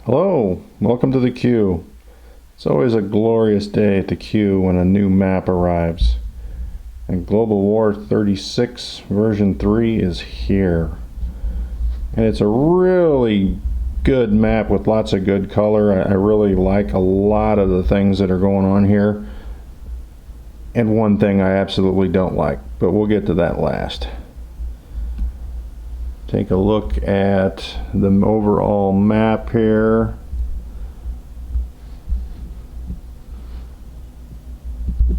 Hello, welcome to the queue. It's always a glorious day at the queue when a new map arrives. And Global War 36 version 3 is here. And it's a really good map with lots of good color. I really like a lot of the things that are going on here. And one thing I absolutely don't like, but we'll get to that last. Take a look at the overall map here.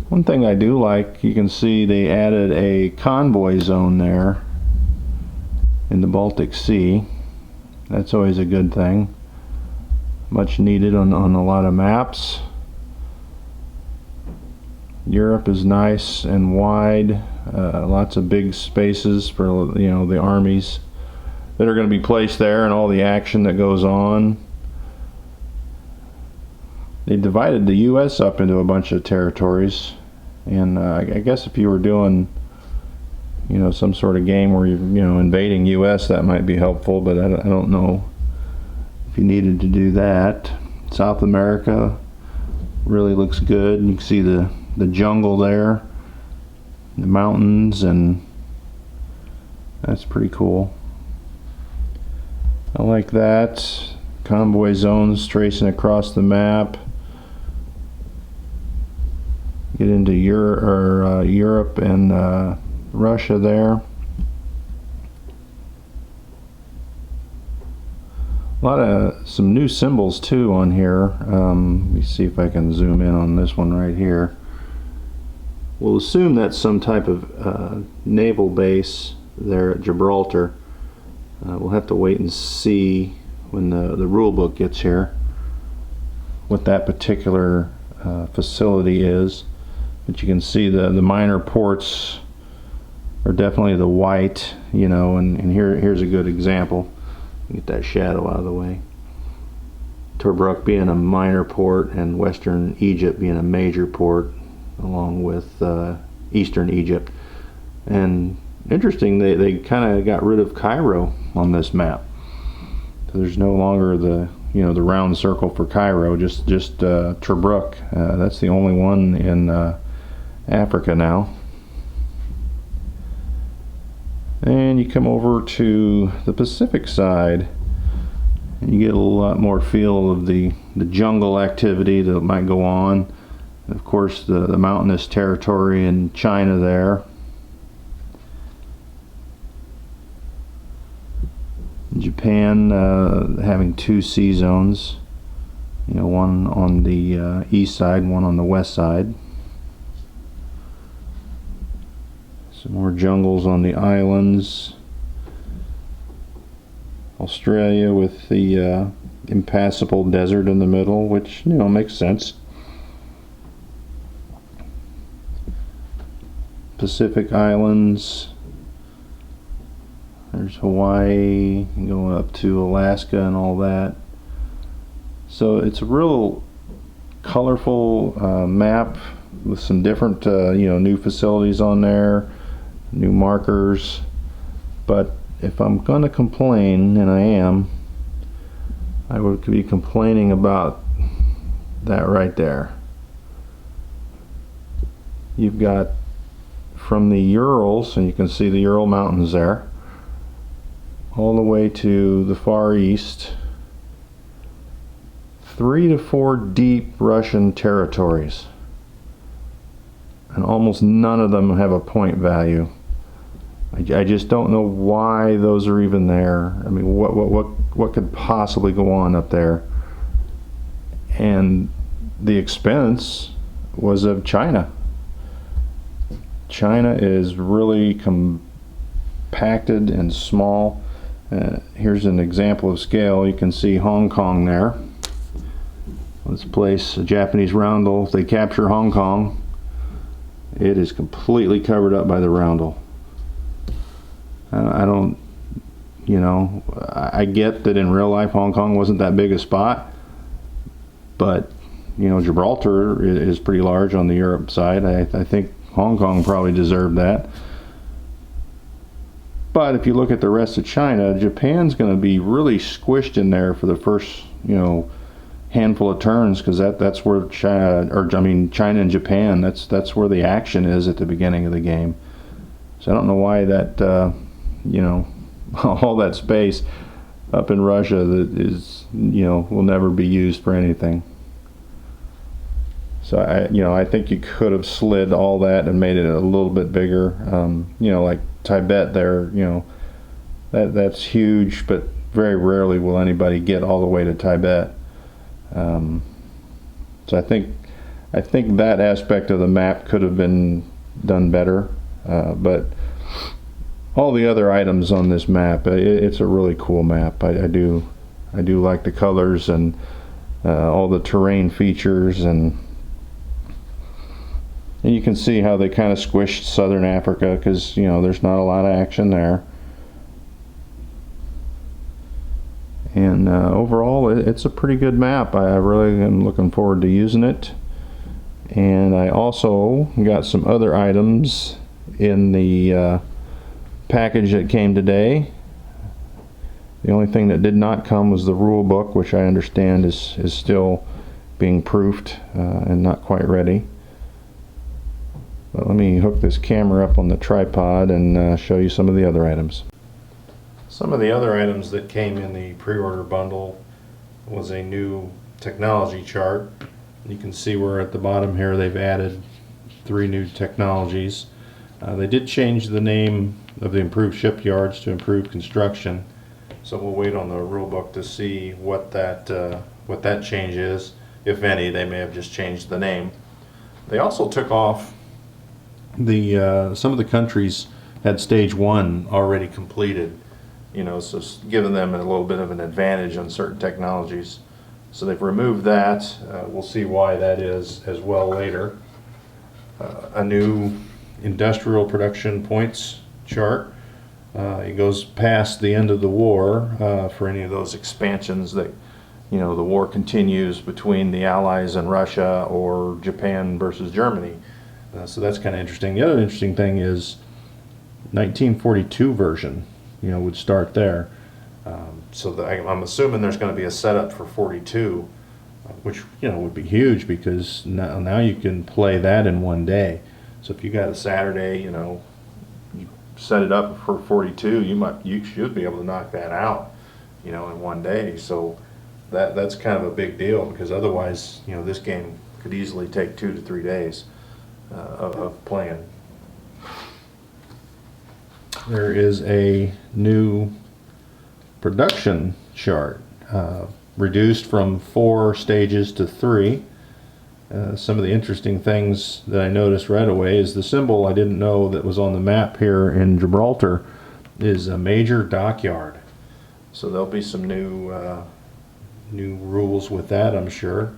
One thing I do like, you can see they added a convoy zone there in the Baltic Sea. That's always a good thing. Much needed on a lot of maps. Europe is nice and wide. Lots of big spaces for the armies that are going to be placed there and all the action that goes on. They divided the U.S. up into a bunch of territories, and I guess if you were doing some sort of game where you're invading U.S., that might be helpful, but I don't know if you needed to do that. South America really looks good. You can see the jungle there, the mountains, and that's pretty cool. I like that. Convoy zones tracing across the map. Get into Europe and Russia there. Some new symbols too on here. Let me see if I can zoom in on this one right here. We'll assume that's some type of naval base there at Gibraltar. We'll have to wait and see when the rule book gets here what that particular facility is. But you can see the minor ports are definitely the white, and here's a good example. Get that shadow out of the way. Tobruk being a minor port and Western Egypt being a major port, along with Eastern Egypt. And interesting, they kind of got rid of Cairo on this map. So there's no longer the the round circle for Cairo, just Tobruk. That's the only one in Africa now. And you come over to the Pacific side, and you get a lot more feel of the jungle activity that might go on. Of course, the mountainous territory in China there. Japan having two sea zones, one on the east side, one on the west side. Some more jungles on the islands. Australia with the impassable desert in the middle, which makes sense. Pacific Islands. There's Hawaii, going up to Alaska and all that. So it's a real colorful map with some different new facilities on there, new markers. But if I'm going to complain, and I am, I would be complaining about that right there. You've got from the Urals, and you can see the Ural Mountains there, all the way to the Far East, 3 to 4 deep Russian territories, and almost none of them have a point value. I just don't know why those are even there. I mean, what could possibly go on up there? And the expense was of China. China is really compacted and small. Here's an example of scale. You can see Hong Kong there. Let's place a Japanese roundel. If they capture Hong Kong, it is completely covered up by the roundel. I don't, I get that in real life Hong Kong wasn't that big a spot, but Gibraltar is pretty large on the Europe side. I think Hong Kong probably deserved that. But if you look at the rest of China, Japan's going to be really squished in there for the first, handful of turns, because that's where China and Japan, that's where the action is at the beginning of the game. So I don't know why that all that space up in Russia that is will never be used for anything. So I think you could have slid all that and made it a little bit bigger. Like Tibet there, that's huge, but very rarely will anybody get all the way to Tibet. So I think that aspect of the map could have been done better, but all the other items on this map, it's a really cool map. I do like the colors and all the terrain features, and you can see how they kind of squished southern Africa, because there's not a lot of action there. And overall, it's a pretty good map. I really am looking forward to using it. And I also got some other items in the package that came today. The only thing that did not come was the rule book, which I understand is still being proofed and not quite ready. But let me hook this camera up on the tripod and show you some of the other items. Some of the other items that came in the pre-order bundle was a new technology chart. You can see where at the bottom here they've added 3 new technologies. They did change the name of the improved shipyards to improved construction, so we'll wait on the rule book to see what that change is. If any, they may have just changed the name. They also took off some of the countries had stage 1 already completed, so giving them a little bit of an advantage on certain technologies. So they've removed that. We'll see why that is as well later. A new industrial production points chart. It goes past the end of the war for any of those expansions that the war continues between the Allies and Russia, or Japan versus Germany. So that's kind of interesting. The other interesting thing is 1942 version, would start there. So I'm assuming there's going to be a setup for 42, which would be huge, because now you can play that in one day. So if you got a Saturday, you set it up for 42, you should be able to knock that out, in one day. So that's kind of a big deal, because otherwise, this game could easily take 2 to 3 days of playing. There is a new production chart, reduced from 4 stages to 3. Some of the interesting things that I noticed right away is the symbol I didn't know that was on the map here in Gibraltar is a major dockyard. So there'll be some new rules with that, I'm sure,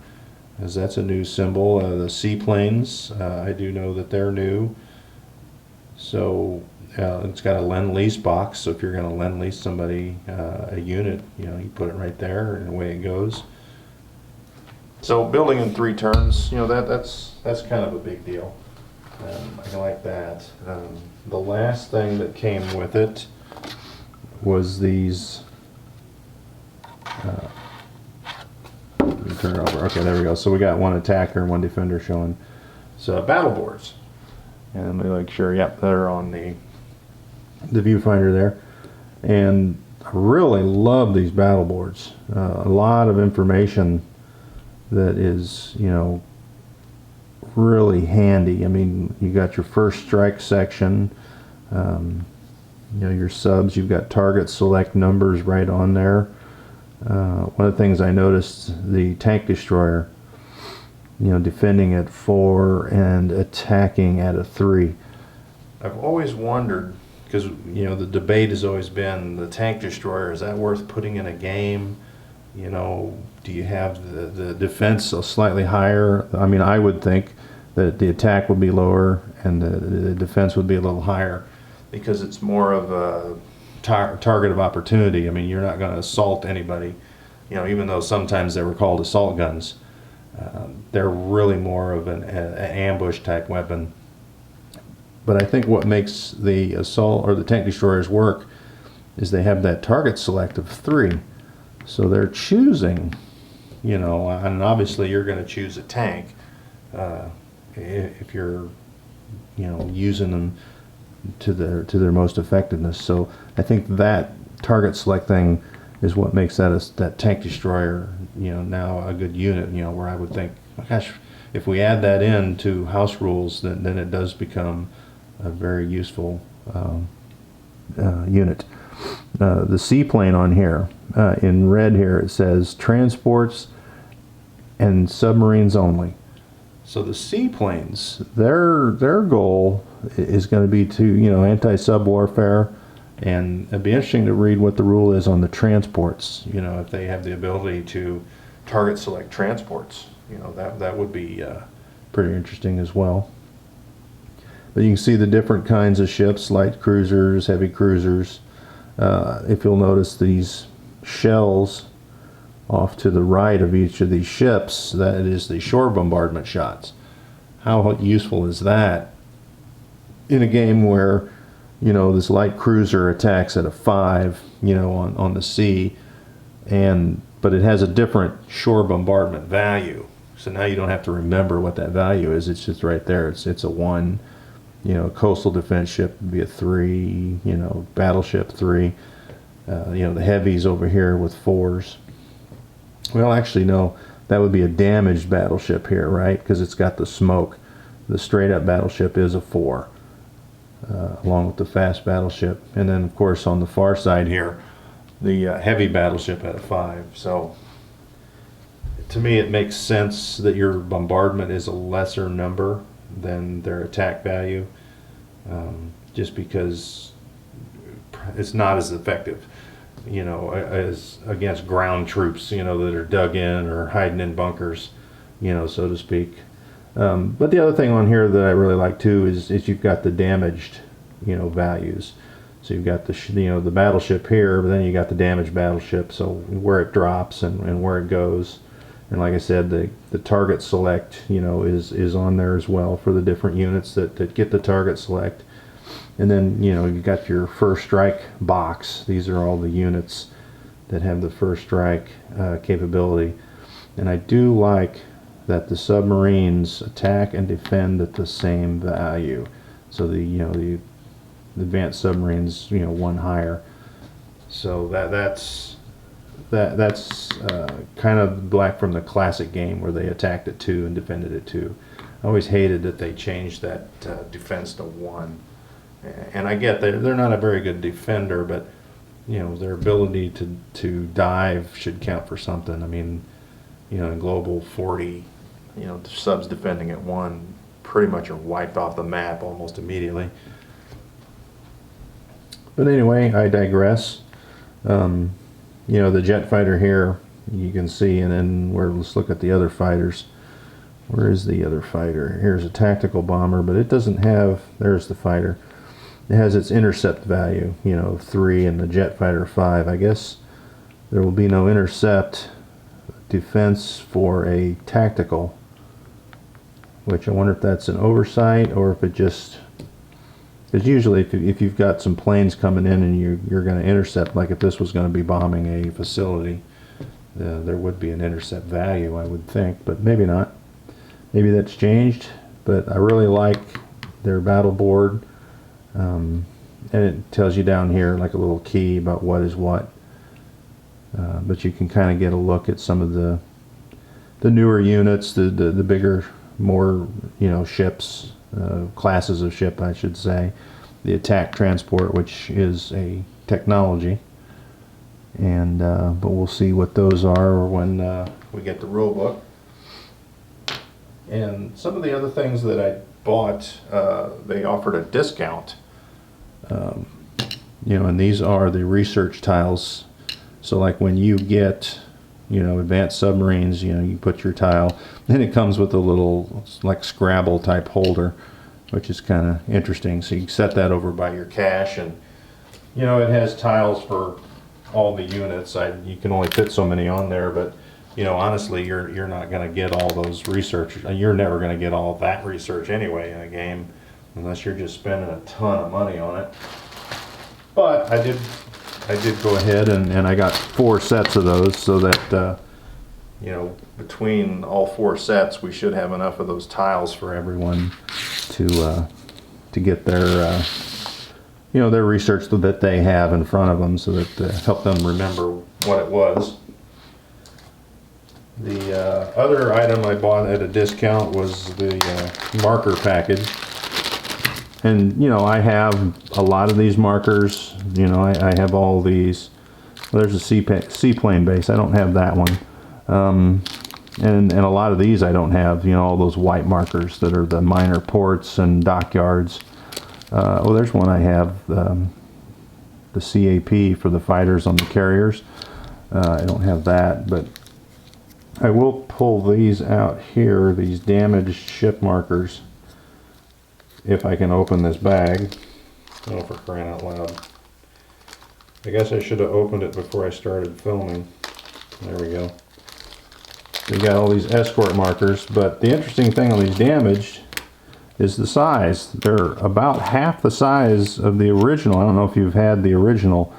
as that's a new symbol. The seaplanes, I do know that they're new. So it's got a lend-lease box, so if you're going to lend-lease somebody a unit, you put it right there, and away it goes. So building in 3 turns, that's kind of a big deal. I like that. The last thing that came with it was these. Let me turn it over. Okay, there we go. So we got 1 attacker and 1 defender showing. So battle boards, and we make sure, yep, they're on the viewfinder there. And I really love these battle boards. A lot of information that is, really handy. I mean, you got your first strike section, your subs, you've got target select numbers right on there. One of the things I noticed, the tank destroyer, defending at 4 and attacking at a 3. I've always wondered, because the debate has always been, the tank destroyer, is that worth putting in a game? Do you have the defense slightly higher? I mean, I would think that the attack would be lower and the defense would be a little higher, because it's more of a target of opportunity. I mean, you're not going to assault anybody, even though sometimes they were called assault guns. They're really more of an ambush type weapon. But I think what makes the assault or the tank destroyers work is they have that target select of 3. So they're choosing, you know, and obviously you're going to choose a tank if you're, you know, using them to their most effectiveness. So I think that target select thing is what makes that tank destroyer, you know, now a good unit. You know, where I would think, gosh, if we add that in to house rules, then it does become a very useful unit. The seaplane on here, in red here, it says transports and submarines only. So the seaplanes, their goal is going to be to, you know, anti-sub warfare, and it'd be interesting to read what the rule is on the transports. You know, if they have the ability to target select transports, you know, that would be pretty interesting as well. But you can see the different kinds of ships: light cruisers, heavy cruisers. If you'll notice these shells off to the right of each of these ships, that is the shore bombardment shots. How useful is that in a game where, you know, this light cruiser attacks at a 5, you know, on the sea, but it has a different shore bombardment value. So now you don't have to remember what that value is. It's just right there. It's a 1. You know, coastal defense ship would be a 3. You know, battleship 3. You know, the heavies over here with 4s. Well, actually, no, that would be a damaged battleship here, right? Because it's got the smoke. The straight-up battleship is a 4, along with the fast battleship. And then, of course, on the far side here, the heavy battleship at a 5. So, to me, it makes sense that your bombardment is a lesser number than their attack value, just because it's not as effective, you know, as against ground troops, you know, that are dug in or hiding in bunkers, you know, so to speak. But the other thing on here that I really like too is you've got the damaged, you know, values. So you've got the, you know, the battleship here, but then you got the damaged battleship, so where it drops and where it goes. And like I said, the target select, you know, is on there as well for the different units that get the target select. And then, you know, you got your first strike box. These are all the units that have the first strike capability. And I do like that the submarines attack and defend at the same value. So the, you know, the advanced submarines, you know, 1 higher. So that's kind of like from the classic game where they attacked at 2 and defended at 2. I always hated that they changed that defense to 1. And I get they're not a very good defender, but, you know, their ability to dive should count for something. I mean, you know, in Global 40, you know, the subs defending at 1 pretty much are wiped off the map almost immediately. But anyway, I digress. You know, the jet fighter here, you can see, and then let's look at the other fighters. Where is the other fighter? Here's a tactical bomber, but it doesn't have, there's the fighter. It has its intercept value, you know, 3, and the jet fighter 5. I guess there will be no intercept defense for a tactical, which I wonder if that's an oversight or if it just, because usually if you've got some planes coming in and you're going to intercept, like if this was going to be bombing a facility, there would be an intercept value, I would think, but maybe not. Maybe that's changed, but I really like their battle board. And it tells you down here like a little key about what is what. But you can kind of get a look at some of the newer units, the bigger, more, you know, ships, classes of ship, I should say. The attack transport, which is a technology, and but we'll see what those are when we get the rule book. And some of the other things that I bought, they offered a discount. You know, and these are the research tiles. So like when you get, you know, advanced submarines, you know, you put your tile, then it comes with a little like Scrabble type holder, which is kind of interesting. So you can set that over by your cache, and, you know, it has tiles for all the units. You can only fit so many on there, but, you know, honestly, you're not going to get all those research. You're never going to get all that research anyway in a game. unless you're just spending a ton of money on it. But I did go ahead and I got 4 sets of those, so that you know, between all 4 sets we should have enough of those tiles for everyone to get their you know, their research that they have in front of them, so that help them remember what it was. The other item I bought at a discount was the marker package. And, you know, I have a lot of these markers. You know, I have all these. Well, there's a seaplane base. I don't have that one. And a lot of these I don't have, you know, all those white markers that are the minor ports and dockyards. Well, there's one I have, the CAP for the fighters on the carriers. I don't have that, but I will pull these out here, these damaged ship markers, if I can open this bag. Oh, for crying out loud. I guess I should have opened it before I started filming. There we go. We got all these escort markers, but the interesting thing on these damaged is the size. They're about half the size of the original. I don't know if you've had the original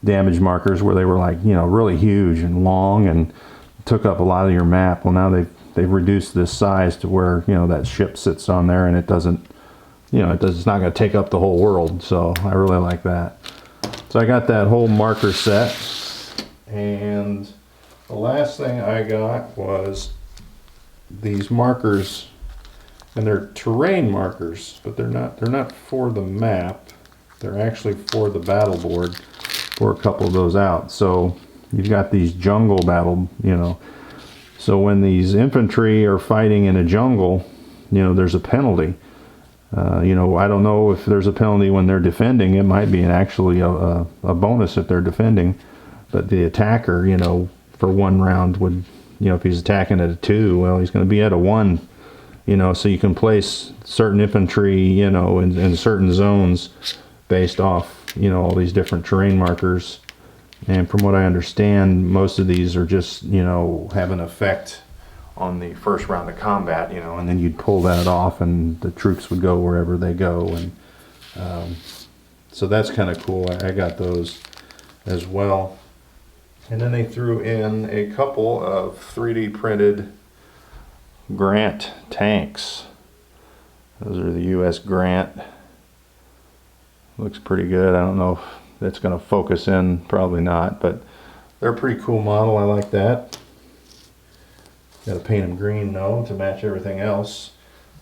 damaged markers where they were, like, you know, really huge and long and took up a lot of your map. Well, now they've reduced this size to where, you know, that ship sits on there and it doesn't, you know, it's not going to take up the whole world. So I really like that. So I got that whole marker set, and the last thing I got was these markers, and they're terrain markers, but they're not for the map. They're actually for the battle board. For a couple of those out. So you've got these jungle battle, you know. So when these infantry are fighting in a jungle, you know, there's a penalty. You know, I don't know if there's a penalty when they're defending. It might be actually a bonus if they're defending. But the attacker, you know, for 1 round would, you know, if he's attacking at a 2, well, he's going to be at a 1. You know, so you can place certain infantry, you know, in certain zones based off, you know, all these different terrain markers. And from what I understand, most of these are just, you know, have an effect on the first round of combat, you know, and then you'd pull that off and the troops would go wherever they go. And so that's kind of cool. I got those as well. And then they threw in a couple of 3D printed Grant tanks. Those are the US Grant. Looks pretty good. I don't know if that's going to focus in, probably not, but they're a pretty cool model. I like that. Got to paint them green though to match everything else.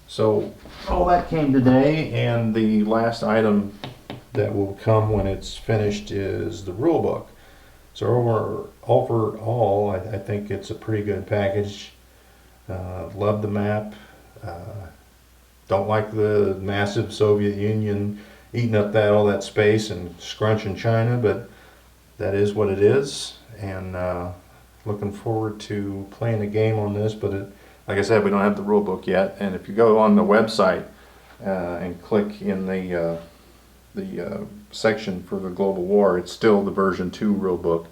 So all that came today, and the last item that will come when it's finished is the rule book. So overall, I think it's a pretty good package. Love the map. Don't like the massive Soviet Union eating up all that space and scrunching China, but that is what it is. And looking forward to playing a game on this. But like I said, we don't have the rule book yet. And if you go on the website and click in the section for the Global War, it's still the version 2 rule book,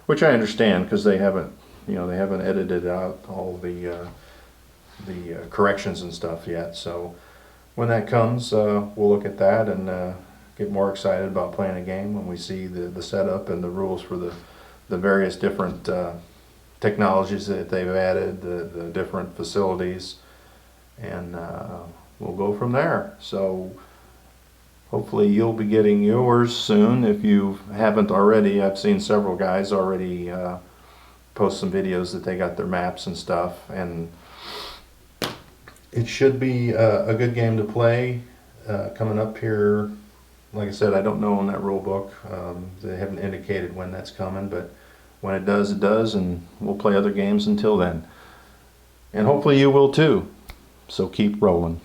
which I understand because they haven't, you know, they haven't edited out all the corrections and stuff yet. So when that comes, we'll look at that and get more excited about playing a game when we see the setup and the rules for the various different technologies that they've added, the different facilities, and we'll go from there. So hopefully you'll be getting yours soon if you haven't already. I've seen several guys already post some videos that they got their maps and stuff, and it should be a good game to play coming up here. Like I said, I don't know on that rule book. They haven't indicated when that's coming, but when it does, it does, and we'll play other games until then. And hopefully you will too. So keep rolling.